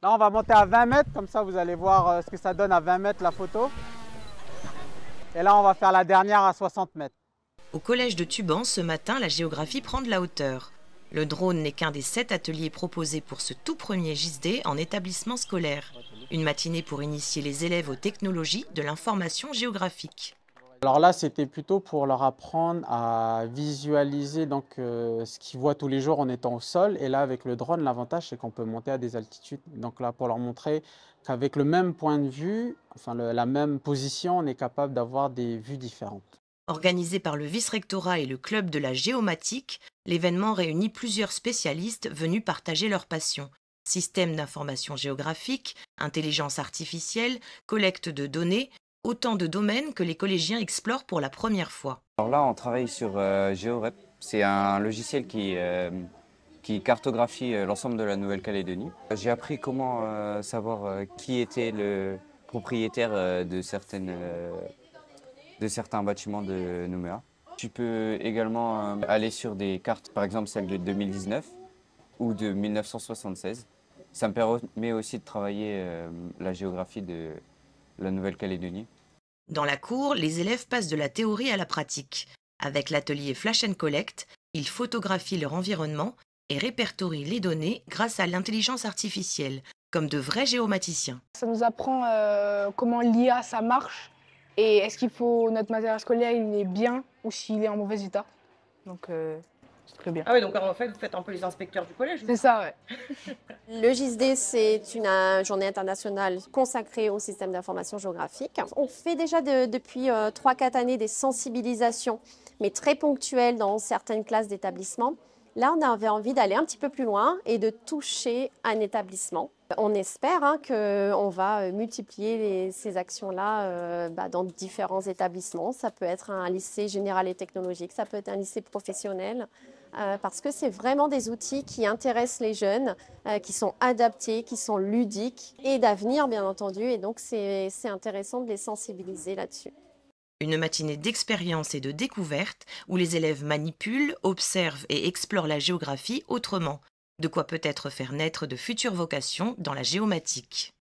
Là, on va monter à 20 mètres, comme ça vous allez voir ce que ça donne à 20 mètres la photo. Et là, on va faire la dernière à 60 mètres. Au collège de Tuban, ce matin, la géographie prend de la hauteur. Le drone n'est qu'un des 7 ateliers proposés pour ce tout premier JSD en établissement scolaire. Une matinée pour initier les élèves aux technologies de l'information géographique. Alors là, c'était plutôt pour leur apprendre à visualiser ce qu'ils voient tous les jours en étant au sol. Et là, avec le drone, l'avantage, c'est qu'on peut monter à des altitudes. Donc là, pour leur montrer qu'avec le même point de vue, la même position, on est capable d'avoir des vues différentes. Organisé par le vice-rectorat et le club de la géomatique, l'événement réunit plusieurs spécialistes venus partager leur passion. Système d'information géographique, intelligence artificielle, collecte de données, autant de domaines que les collégiens explorent pour la première fois. Alors là, on travaille sur GeoRep. C'est un logiciel qui cartographie l'ensemble de la Nouvelle-Calédonie. J'ai appris comment savoir qui était le propriétaire de certains bâtiments de Nouméa. Tu peux également aller sur des cartes, par exemple celle de 2019 ou de 1976. Ça me permet aussi de travailler la géographie de la Nouvelle-Calédonie. Dans la cour, les élèves passent de la théorie à la pratique. Avec l'atelier Flash and Collect, ils photographient leur environnement et répertorient les données grâce à l'intelligence artificielle, comme de vrais géomaticiens. Ça nous apprend comment l'IA ça marche et est-ce qu'il faut notre matériel scolaire il est bien ou s'il est en mauvais état. Donc c'est très bien. Ah oui, donc en fait, vous faites un peu les inspecteurs du collège. C'est ça, ouais. Le JSD, c'est une journée internationale consacrée au système d'information géographique. On fait déjà depuis 3-4 années des sensibilisations, mais très ponctuelles dans certaines classes d'établissement. Là, on avait envie d'aller un petit peu plus loin et de toucher un établissement. On espère qu'on va multiplier ces actions-là dans différents établissements. Ça peut être un lycée général et technologique, ça peut être un lycée professionnel, parce que c'est vraiment des outils qui intéressent les jeunes, qui sont adaptés, qui sont ludiques et d'avenir, bien entendu. Et donc, c'est intéressant de les sensibiliser là-dessus. Une matinée d'expérience et de découverte où les élèves manipulent, observent et explorent la géographie autrement. De quoi peut-être faire naître de futures vocations dans la géomatique.